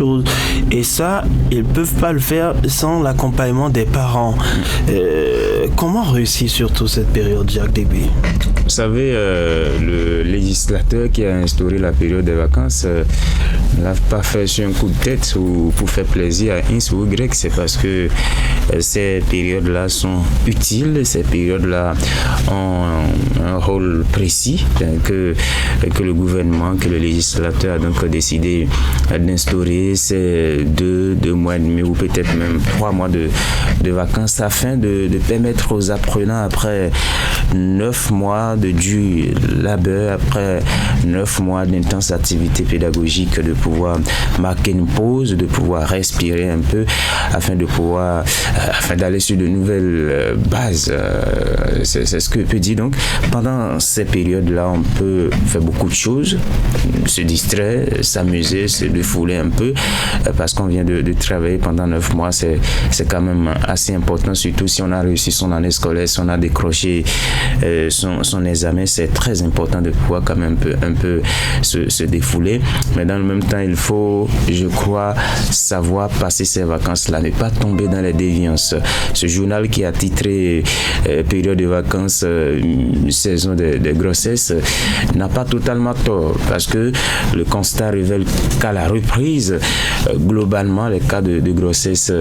choses. Et ça, ils ne peuvent pas le faire sans l'accompagnement des parents. Comment réussir surtout cette période, Jacques Degby? Vous savez, le législateur qui a instauré la période des vacances ne l'a pas fait sur un coup de tête ou pour faire plaisir à X ou Y. C'est parce que ces périodes-là sont utiles, ces périodes-là ont un rôle précis que le gouvernement, que le législateur a donc décidé d'instaurer ces deux mois et demi ou peut-être même 3 mois de vacances afin de permettre aux apprenants, après 9 mois de dur labeur, après 9 mois d'intense activité pédagogique, de pouvoir marquer une pause, de pouvoir respirer un peu afin d'aller sur de nouvelles bases. C'est ce que peut dire. Donc, pendant ces périodes-là, on peut faire beaucoup de choses, se distraire, s'amuser, se défouler un peu, parce qu'on vient de travailler pendant 9 mois. C'est quand même assez important, surtout si on a réussi son année scolaire, si on a décroché son examen. C'est très important de pouvoir quand même un peu se défouler. Mais dans le même temps, il faut, je crois, savoir passer ces vacances-là, ne pas tomber dans les déviances. Ce journal qui a titré période de vacances, saison de grossesse, n'a pas totalement tort, parce que le constat révèle qu'à la reprise, globalement, les cas de grossesse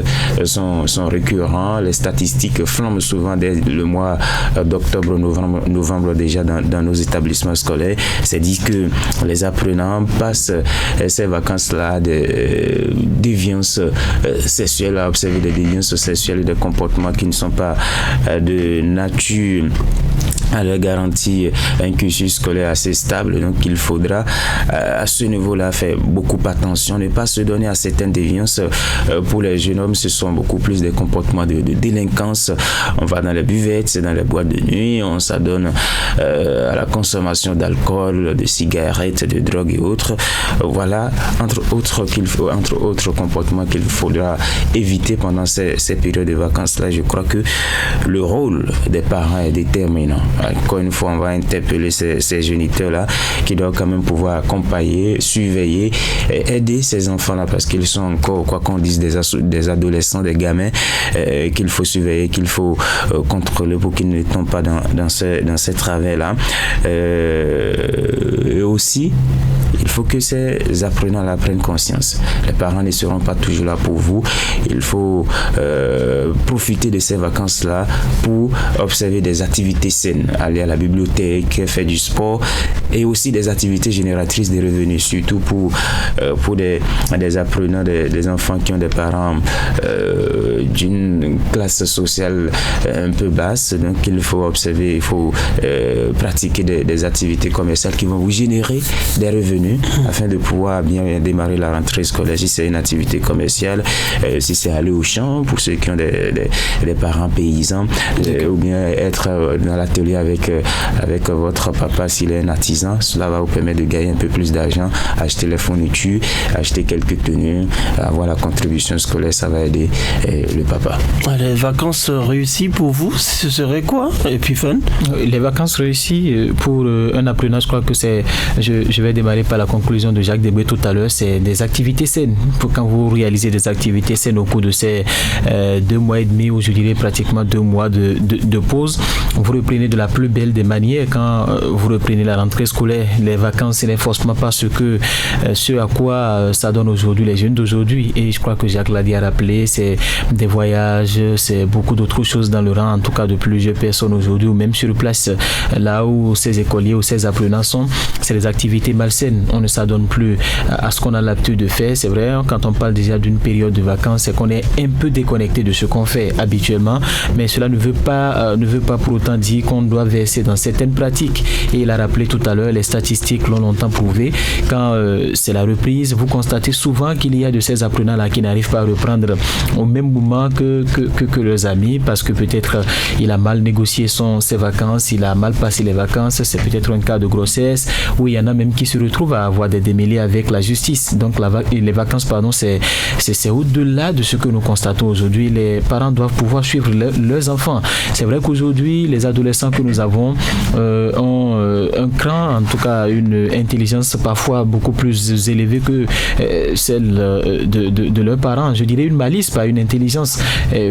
sont récurrents. Les statistiques flambent souvent dès le mois d'octobre, novembre déjà dans nos établissements scolaires. C'est dit que les apprenants passent ces vacances-là des déviances sexuelles, à observer des déviances sexuelles, des comportements qui ne sont pas de nature à leur garantir un cursus scolaire assez stable. Donc il faudra à ce niveau-là faire beaucoup attention, ne pas se donner à certaines déviances. Pour les jeunes hommes, ce sont beaucoup plus des comportements de délinquance. On va dans les buvettes, dans les boîtes de nuit, on s'adonne à la consommation d'alcool, de cigarettes, de drogue et autres. Voilà, entre autres comportements qu'il faudra éviter pendant ces périodes de vacances-là. Je crois que le rôle des parents est déterminant. Encore une fois, on va interpeller ces géniteurs-là qui doivent quand même pouvoir accompagner, surveiller et aider ces enfants-là, parce qu'ils sont encore, quoi qu'on dise, des adolescents, des gamins qu'il faut surveiller, qu'il faut contrôler pour qu'ils ne tombent pas dans ces travers-là. Et aussi, il faut que ces apprenants-là prennent conscience. Les parents ne seront pas toujours là pour vous. Il faut profiter de ces vacances-là pour observer des activités saines, aller à la bibliothèque, faire du sport et aussi des activités génératrices de revenus, surtout pour des apprenants, des enfants qui ont des parents d'une classe sociale un peu basse. Donc il faut observer, il faut pratiquer des activités commerciales qui vont vous générer des revenus afin de pouvoir bien démarrer la rentrée scolaire. Si c'est une activité commerciale, si c'est aller au champ pour ceux qui ont des parents paysans, ou bien être dans l'atelier avec votre papa s'il est un artisan, cela va vous permettre de gagner un peu plus d'argent, acheter les fournitures, acheter quelques tenues, avoir la contribution scolaire, ça va aider le papa. Les vacances réussies pour vous, ce serait quoi? Et puis fun? Les vacances réussies pour un apprenant, je crois que c'est, je vais démarrer par la conclusion de Jacques Degby tout à l'heure, c'est des activités saines. Quand vous réalisez des activités saines au cours de ces 2 mois et demi, ou je dirais pratiquement 2 mois de pause, vous reprenez de la plus belle des manières. Quand vous reprenez la rentrée scolaire, les vacances, ce n'est forcément pas ce à quoi ça donne aujourd'hui les jeunes d'aujourd'hui. Et je crois que Jacques l'a dit à rappeler, c'est des voyages, c'est beaucoup d'autres choses dans le rang, en tout cas de plusieurs personnes aujourd'hui, ou même sur place, là où ces écoliers ou ces apprenants sont, c'est des activités malsaines. On ne s'adonne plus à ce qu'on a l'habitude de faire. C'est vrai, quand on parle déjà d'une période de vacances, c'est qu'on est un peu déconnecté de ce qu'on fait habituellement, mais cela ne veut pas pour autant dire qu'on doit verser dans certaines pratiques. Et il a rappelé tout à l'heure, les statistiques l'ont longtemps prouvé. Quand c'est la reprise, vous constatez souvent qu'il y a de ces apprenants-là qui n'arrivent pas à reprendre au même moment que leurs amis, parce que peut-être il a mal négocié ses vacances, il a mal mal passé les vacances, c'est peut-être un cas de grossesse, où il y en a même qui se retrouvent à avoir des démêlés avec la justice. Donc les vacances, c'est au-delà de ce que nous constatons aujourd'hui. Les parents doivent pouvoir suivre leurs enfants. C'est vrai qu'aujourd'hui, les adolescents que nous avons ont un cran, en tout cas une intelligence parfois beaucoup plus élevée que celle de leurs parents. Je dirais une malice, pas une intelligence.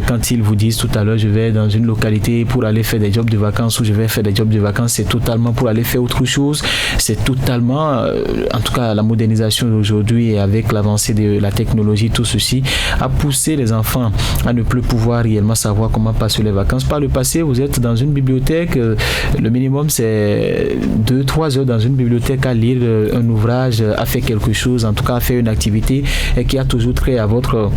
Quand ils vous disent tout à l'heure, je vais dans une localité pour aller faire des jobs de vacances, ou je vais faire des jobs de vacances, c'est totalement pour aller faire autre chose. C'est totalement, en tout cas la modernisation d'aujourd'hui et avec l'avancée de la technologie, tout ceci a poussé les enfants à ne plus pouvoir réellement savoir comment passer les vacances. Par le passé, vous êtes dans une bibliothèque, le minimum c'est 2-3 heures dans une bibliothèque à lire un ouvrage, à faire quelque chose, en tout cas à faire une activité qui a toujours trait à votre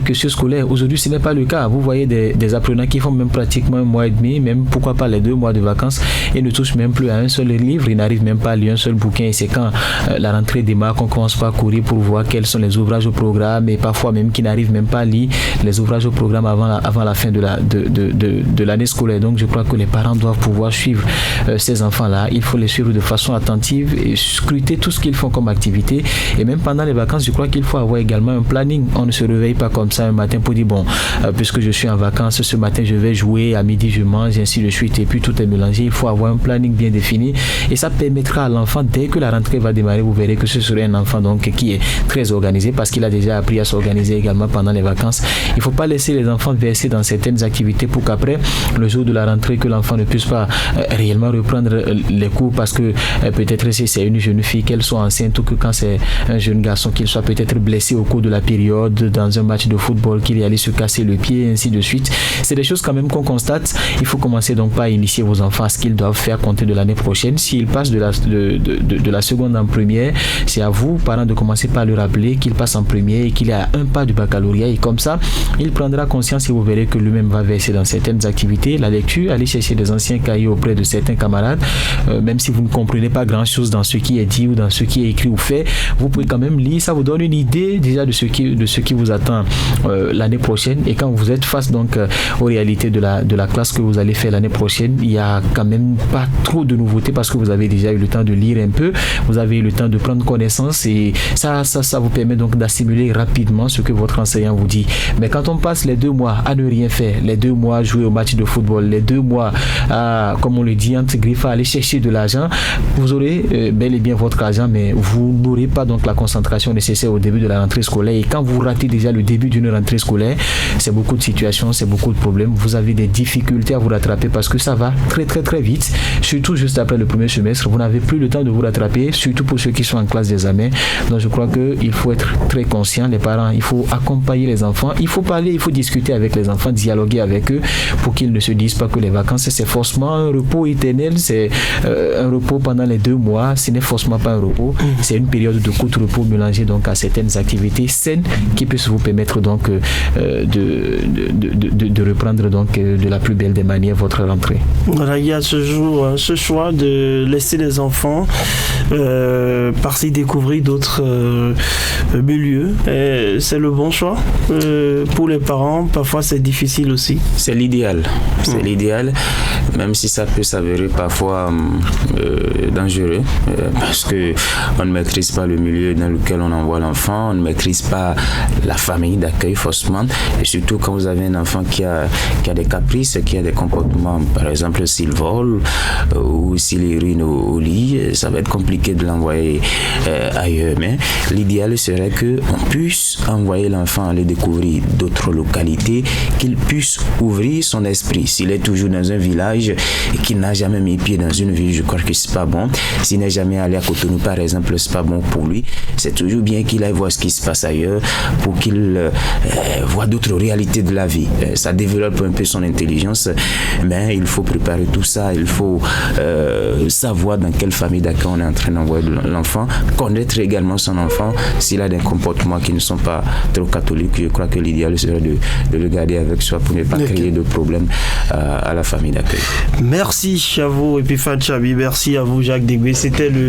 cursus scolaire. Aujourd'hui, ce n'est pas le cas. Vous voyez des apprenants qui font même pratiquement 1 mois et demi, même pourquoi pas les 2 mois de vacances, et ne touchent même plus à un seul livre, ils n'arrivent même pas à lire un seul bouquin. Et c'est quand la rentrée démarre qu'on commence pas à courir pour voir quels sont les ouvrages au programme, et parfois même qui n'arrivent même pas à lire les ouvrages au programme avant la fin de l'année scolaire. Donc je crois que les parents doivent pouvoir suivre ces enfants-là. Il faut les suivre de façon attentive et scruter tout ce qu'ils font comme activité. Et même pendant les vacances, je crois qu'il faut avoir également un planning. On ne se réveille pas comme ça un matin pour dire bon, puisque je suis en vacances, ce matin je vais jouer, à midi je mange, ainsi de suite, et puis tout est mélangé. Il faut avoir un planning bien défini, et ça permettra à l'enfant, dès que la rentrée va démarrer, vous verrez que ce serait un enfant donc qui est très organisé, parce qu'il a déjà appris à s'organiser également pendant les vacances. Il ne faut pas laisser les enfants verser dans certaines activités pour qu'après le jour de la rentrée, que l'enfant ne puisse pas réellement reprendre les cours, parce que peut-être si c'est une jeune fille, qu'elle soit enceinte, ou que quand c'est un jeune garçon, qu'il soit peut-être blessé au cours de la période dans un match de football, qu'il est allé se casser le pied, ainsi de suite. C'est des choses quand même qu'on constate. Il faut commencer donc pas à initier vos enfants à ce qu'ils doivent faire compter de l'année prochaine. S'ils passent de la seconde en première, c'est à vous, parents, de commencer par le rappeler qu'il passe en première et qu'il est à 1 pas du baccalauréat, et comme ça, il prendra conscience, et vous verrez que lui-même va verser dans certaines activités. La lecture, aller chercher des anciens cahiers auprès de certains camarades, même si vous ne comprenez pas grand-chose dans ce qui est dit ou dans ce qui est écrit ou fait, vous pouvez quand même lire. Ça vous donne une idée déjà de ce qui vous attend l'année prochaine. Et quand vous êtes face donc aux réalités de la classe que vous allez faire l'année prochaine, il n'y a quand même pas trop de nouveautés, parce que vous avez déjà eu le temps de lire un peu, vous avez eu le temps de prendre connaissance, et ça vous permet donc d'assimiler rapidement ce que votre enseignant vous dit. Mais quand on passe les 2 mois à ne rien faire, les 2 mois à jouer au match de football, les 2 mois à, comme on le dit, entre griffes, à aller chercher de l'argent, vous aurez bel et bien votre argent, mais vous n'aurez pas donc la concentration nécessaire au début de la rentrée scolaire. Et quand vous ratez déjà le début d'une rentrée scolaire, c'est beaucoup de situations, c'est beaucoup de problèmes. Vous avez des difficultés à vous rattraper, parce que ça va très très très vite, surtout juste après le premier semestre. Vous n'avez plus le temps de vous rattraper, surtout pour ceux qui sont en classe d'examen. Donc je crois qu'il faut être très conscient, les parents, il faut accompagner les enfants, il faut parler, il faut discuter avec les enfants, dialoguer avec eux, pour qu'ils ne se disent pas que les vacances c'est forcément un repos éternel, c'est un repos pendant les 2 mois. Ce n'est forcément pas un repos, c'est une période de court repos mélangée donc à certaines activités saines qui puissent vous permettre donc de reprendre donc de la plus belle des manières votre rentrée. Voilà, il y a ce choix de laisser les enfants par-ci découvrir d'autres milieux. C'est le bon choix pour les parents. Parfois c'est difficile aussi. C'est l'idéal. C'est l'idéal, même si ça peut s'avérer parfois dangereux, parce que on ne maîtrise pas le milieu dans lequel on envoie l'enfant, on ne maîtrise pas la famille d'accueil forcément, et surtout quand vous avez un enfant qui a des caprices, qui a des comportements, par exemple s'il vole ou s'il urine au lit, ça va être compliqué de l'envoyer ailleurs. Mais l'idéal serait qu'on puisse envoyer l'enfant aller découvrir d'autres localités, qu'il puisse ouvrir son esprit. S'il est toujours dans un village et qu'il n'a jamais mis pied dans une ville, je crois que c'est pas bon. S'il n'est jamais allé à Cotonou par exemple, c'est pas bon pour lui. C'est toujours bien qu'il aille voir ce qui se passe ailleurs, pour qu'il voit d'autres réalités de la vie. Ça développe un peu son intelligence, mais il faut préparer tout ça. Il faut savoir dans quelle famille d'accueil on est en train d'envoyer l'enfant, connaître également son enfant. S'il a des comportements qui ne sont pas trop catholiques, je crois que l'idéal serait de le garder avec soi pour ne pas créer de problèmes à la famille d'accueil. Merci à vous, Epiphane Chabi. Merci à vous, Jacques Degbé. C'était le